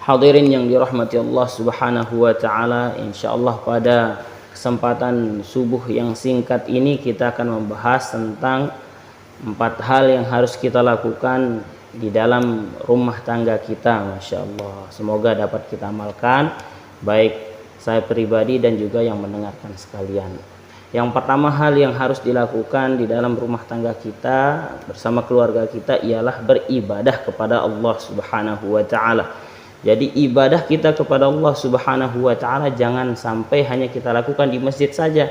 Hadirin yang dirahmati Allah Subhanahu wa taala, insyaallah pada kesempatan subuh yang singkat ini kita akan membahas tentang 4 hal yang harus kita lakukan di dalam rumah tangga kita. Masya Allah, semoga dapat kita amalkan, baik saya pribadi dan juga yang mendengarkan sekalian. Yang pertama hal yang harus dilakukan di dalam rumah tangga kita bersama keluarga kita ialah beribadah kepada Allah Subhanahu wa taala. Jadi ibadah kita kepada Allah Subhanahu wa taala jangan sampai hanya kita lakukan di masjid saja.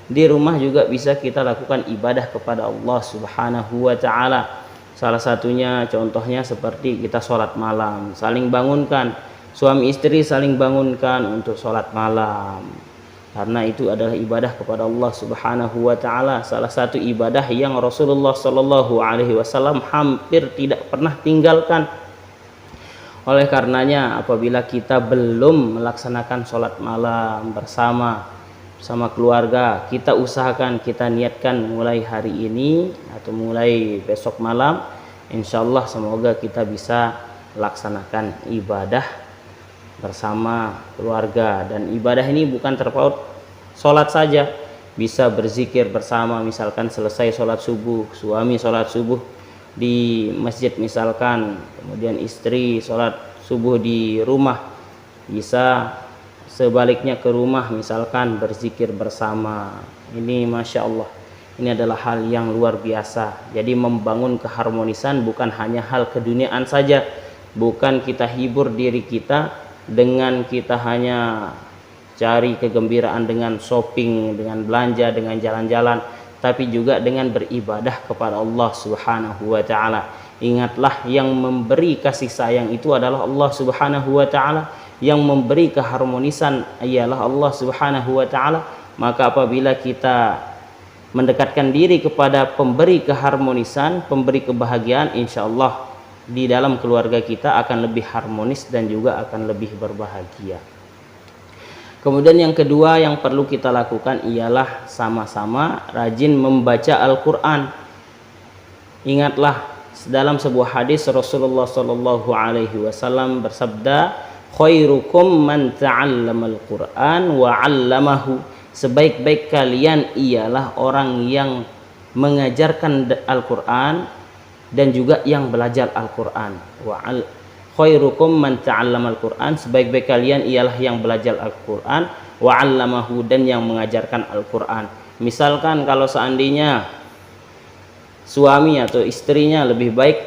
Di rumah juga bisa kita lakukan ibadah kepada Allah Subhanahu wa taala. Salah satunya contohnya seperti kita sholat malam, saling bangunkan, suami istri saling bangunkan untuk sholat malam. Karena itu adalah ibadah kepada Allah Subhanahu wa taala. Salah satu ibadah yang Rasulullah Shallallahu alaihi wasallam hampir tidak pernah tinggalkan. Oleh karenanya apabila kita belum melaksanakan sholat malam bersama keluarga, kita usahakan, kita niatkan mulai hari ini atau mulai besok malam, insya Allah semoga kita bisa laksanakan ibadah bersama keluarga. Dan ibadah ini bukan terpaut sholat saja, bisa berzikir bersama, misalkan selesai sholat subuh, suami sholat subuh di masjid misalkan, kemudian istri sholat subuh di rumah, bisa sebaliknya ke rumah misalkan berzikir bersama. Ini Masya Allah, ini adalah hal yang luar biasa. Jadi membangun keharmonisan bukan hanya hal keduniaan saja, bukan kita hibur diri kita dengan kita hanya cari kegembiraan dengan shopping, dengan belanja, dengan jalan-jalan, tapi juga dengan beribadah kepada Allah Subhanahu wa taala. Ingatlah yang memberi kasih sayang itu adalah Allah Subhanahu wa taala, yang memberi keharmonisan ialah Allah Subhanahu wa taala. Maka apabila kita mendekatkan diri kepada pemberi keharmonisan, pemberi kebahagiaan, insya Allah di dalam keluarga kita akan lebih harmonis dan juga akan lebih berbahagia. Kemudian yang kedua yang perlu kita lakukan ialah sama-sama rajin membaca Al-Quran. Ingatlah dalam sebuah hadis Rasulullah Shallallahu alaihi wasallam bersabda, khairukum man ta'allamal Quran wa 'allamahu. Sebaik-baik kalian ialah orang yang mengajarkan Al-Quran dan juga yang belajar Al-Quran. Khairukum man ta'allamal Quran, sebaik-baik kalian ialah yang belajar Al-Quran, wa 'allamahu, dan yang mengajarkan Al-Quran. Misalkan kalau seandainya suami atau istrinya lebih baik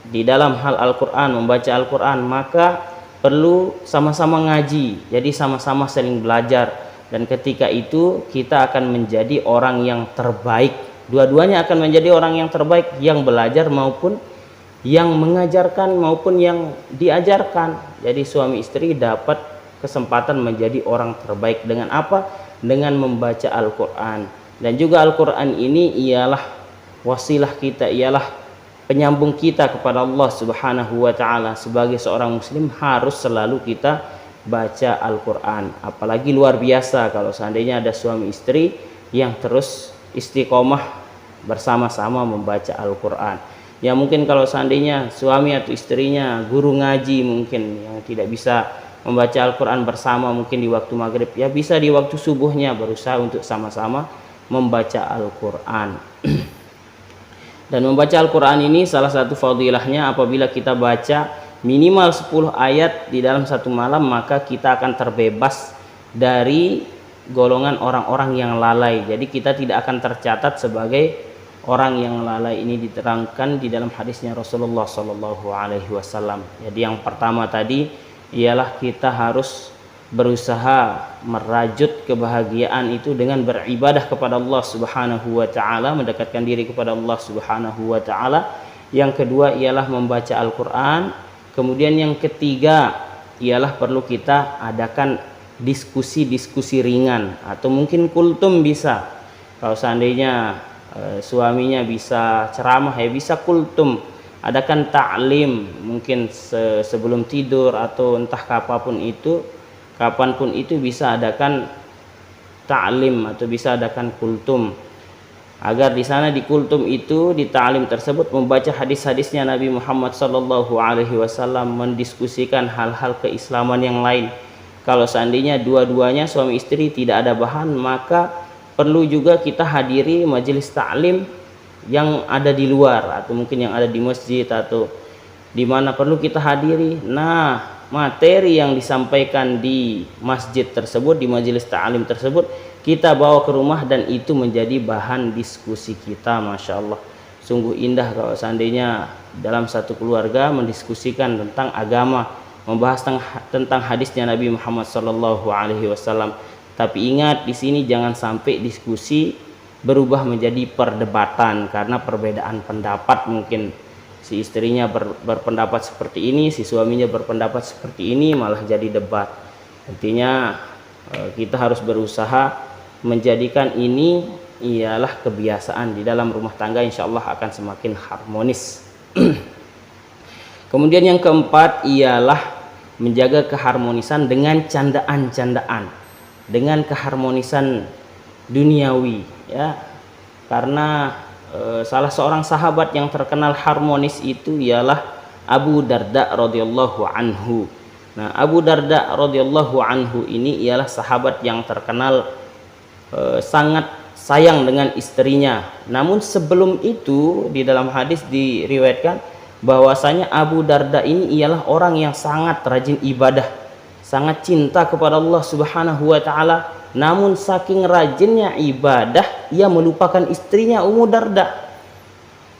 di dalam hal Al-Quran, membaca Al-Quran, maka perlu sama-sama ngaji, jadi sama-sama saling belajar. Dan ketika itu kita akan menjadi orang yang terbaik, dua-duanya akan menjadi orang yang terbaik, yang belajar maupun yang mengajarkan maupun yang diajarkan. Jadi suami istri dapat kesempatan menjadi orang terbaik dengan apa? Dengan membaca Al-Quran. Dan juga Al-Quran ini ialah wasilah kita, ialah penyambung kita kepada Allah Subhanahu wa taala. Sebagai seorang muslim harus selalu kita baca Al-Quran. Apalagi luar biasa kalau seandainya ada suami istri yang terus istiqomah bersama-sama membaca Al-Quran. Ya mungkin kalau seandainya suami atau istrinya guru ngaji mungkin yang tidak bisa membaca Al-Quran bersama mungkin di waktu maghrib, ya bisa di waktu subuhnya berusaha untuk sama-sama membaca Al-Quran. Dan membaca Al-Quran ini salah satu fadilahnya apabila kita baca minimal 10 ayat di dalam satu malam, maka kita akan terbebas dari golongan orang-orang yang lalai. Jadi kita tidak akan tercatat sebagai orang yang lalai. Ini diterangkan di dalam hadisnya Rasulullah Shallallahu alaihi wasallam. Jadi yang pertama tadi ialah kita harus berusaha merajut kebahagiaan itu dengan beribadah kepada Allah Subhanahu wa taala, mendekatkan diri kepada Allah Subhanahu wa taala. Yang kedua ialah membaca Al-Quran. Kemudian yang ketiga ialah perlu kita adakan diskusi-diskusi ringan atau mungkin kultum bisa. Kalau seandainya suaminya bisa ceramah, ya bisa kultum, adakan ta'lim mungkin sebelum tidur atau entah kapanpun itu bisa adakan ta'lim atau bisa adakan kultum. agar di sana di kultum itu, di ta'lim tersebut membaca hadis-hadisnya Nabi Muhammad sallallahu alaihi wasallam, mendiskusikan hal-hal keislaman yang lain. Kalau seandainya dua-duanya suami istri tidak ada bahan, maka perlu juga kita hadiri majelis ta'lim yang ada di luar, atau mungkin yang ada di masjid atau di mana perlu kita hadiri. Nah, materi yang disampaikan di masjid tersebut, di majelis ta'lim tersebut, kita bawa ke rumah dan itu menjadi bahan diskusi kita. Masya Allah, sungguh indah kalau seandainya dalam satu keluarga mendiskusikan tentang agama, membahas tentang hadisnya Nabi Muhammad sallallahu alaihi wasallam. Tapi ingat, di sini jangan sampai diskusi berubah menjadi perdebatan karena perbedaan pendapat. Mungkin si istrinya berpendapat seperti ini, si suaminya berpendapat seperti ini, malah jadi debat. Intinya kita harus berusaha menjadikan ini ialah kebiasaan di dalam rumah tangga, insya Allah akan semakin harmonis. Kemudian yang keempat ialah menjaga keharmonisan dengan candaan-candaan, dengan keharmonisan duniawi, ya. Karena salah seorang sahabat yang terkenal harmonis itu ialah Abu Darda radhiyallahu anhu. Nah, Abu Darda radhiyallahu anhu ini ialah sahabat yang terkenal sangat sayang dengan istrinya. Namun sebelum itu di dalam hadis diriwayatkan bahwasanya Abu Darda ini ialah orang yang sangat rajin ibadah, sangat cinta kepada Allah Subhanahu wa taala. Namun saking rajinnya ibadah, ia melupakan istrinya Ummu Darda.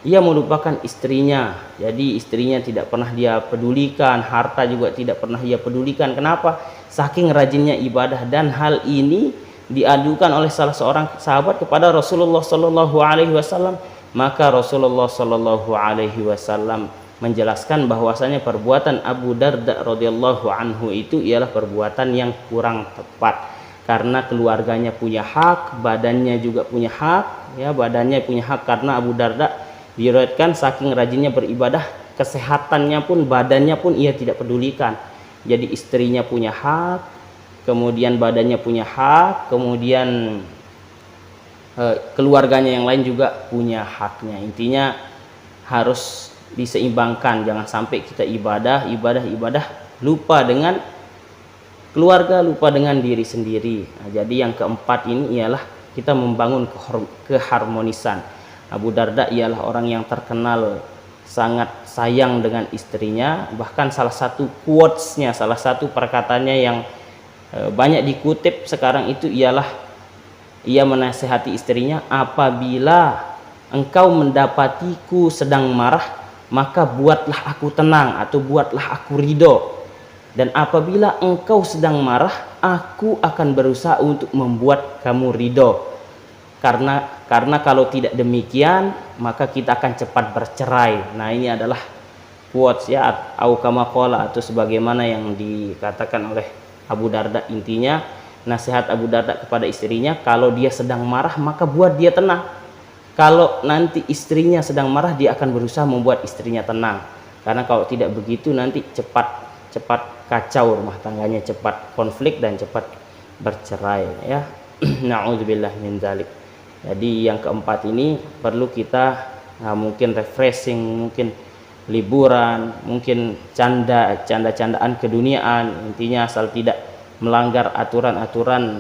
Ia melupakan istrinya. Jadi istrinya tidak pernah dia pedulikan, harta juga tidak pernah dia pedulikan. Kenapa? Saking rajinnya ibadah. Dan hal ini diadukan oleh salah seorang sahabat kepada Rasulullah sallallahu alaihi wasallam. Maka Rasulullah sallallahu alaihi wasallam menjelaskan bahwasanya perbuatan Abu Darda radhiyallahu anhu itu ialah perbuatan yang kurang tepat, karena keluarganya punya hak, badannya juga punya hak, ya, badannya punya hak. Karena Abu Darda diriwayatkan saking rajinnya beribadah, kesehatannya pun, badannya pun ia tidak pedulikan. Jadi istrinya punya hak, kemudian badannya punya hak, kemudian keluarganya yang lain juga punya haknya. Intinya harus diseimbangkan, jangan sampai kita ibadah lupa dengan keluarga, lupa dengan diri sendiri. Nah, jadi yang keempat ini ialah kita membangun keharmonisan. Abu Darda ialah orang yang terkenal sangat sayang dengan istrinya. Bahkan salah satu quotes-nya, salah satu perkataannya yang banyak dikutip sekarang itu ialah ia menasihati istrinya, apabila engkau mendapatiku sedang marah, maka buatlah aku tenang atau buatlah aku ridho. Dan apabila engkau sedang marah, aku akan berusaha untuk membuat kamu ridho. Karena kalau tidak demikian, maka kita akan cepat bercerai. Nah, ini adalah quotes, ya, au kama qala, atau sebagaimana yang dikatakan oleh Abu Darda. Intinya nasihat Abu Darda kepada istrinya, kalau dia sedang marah maka buat dia tenang. Kalau nanti istrinya sedang marah, dia akan berusaha membuat istrinya tenang. Karena kalau tidak begitu nanti cepat kacau rumah tangganya, cepat konflik dan cepat bercerai, ya. Na'udzubillah min dzalik. Jadi yang keempat ini perlu kita mungkin refreshing, mungkin liburan, mungkin canda-candaan keduniaan. Intinya asal tidak melanggar aturan-aturan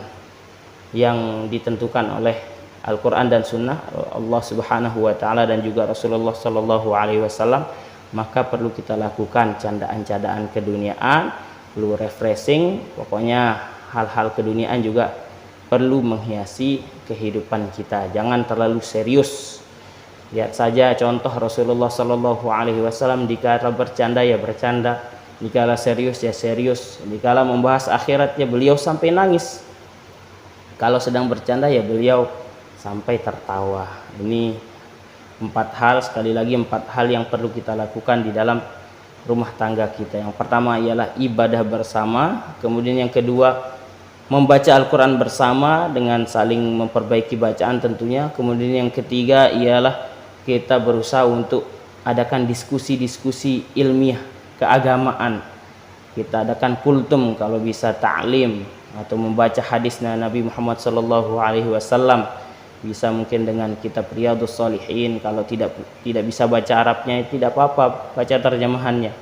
yang ditentukan oleh Al-Quran dan Sunnah Allah Subhanahu wa Ta'ala dan juga Rasulullah Sallallahu Alaihi Wasallam, maka perlu kita lakukan candaan-candaan keduniaan, perlu refreshing. Pokoknya hal-hal keduniaan juga perlu menghiasi kehidupan kita, jangan terlalu serius. Lihat saja contoh Rasulullah Sallallahu Alaihi Wasallam, dikala bercanda ya bercanda, dikala serius ya serius, dikala membahas akhirat ya beliau sampai nangis, kalau sedang bercanda ya beliau sampai tertawa. Ini 4 hal, sekali lagi 4 hal yang perlu kita lakukan di dalam rumah tangga kita. Yang pertama ialah ibadah bersama, kemudian yang kedua membaca Al-Quran bersama dengan saling memperbaiki bacaan tentunya, kemudian yang ketiga ialah kita berusaha untuk adakan diskusi-diskusi ilmiah keagamaan, kita adakan kultum, kalau bisa ta'lim atau membaca hadisnya Nabi Muhammad SAW. bisa mungkin dengan kitab Riyadhus Shalihin. Kalau tidak bisa baca Arabnya tidak apa-apa, baca terjemahannya.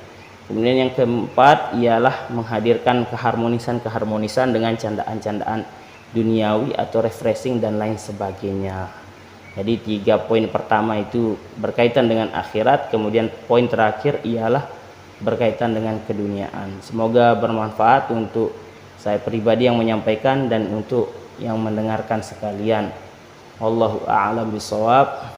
Kemudian yang keempat ialah menghadirkan keharmonisan dengan candaan-candaan duniawi atau refreshing dan lain sebagainya. Jadi 3 poin pertama itu berkaitan dengan akhirat, kemudian poin terakhir ialah berkaitan dengan keduniaan. Semoga bermanfaat untuk saya pribadi yang menyampaikan dan untuk yang mendengarkan sekalian. Wallahu a'lam bishawab.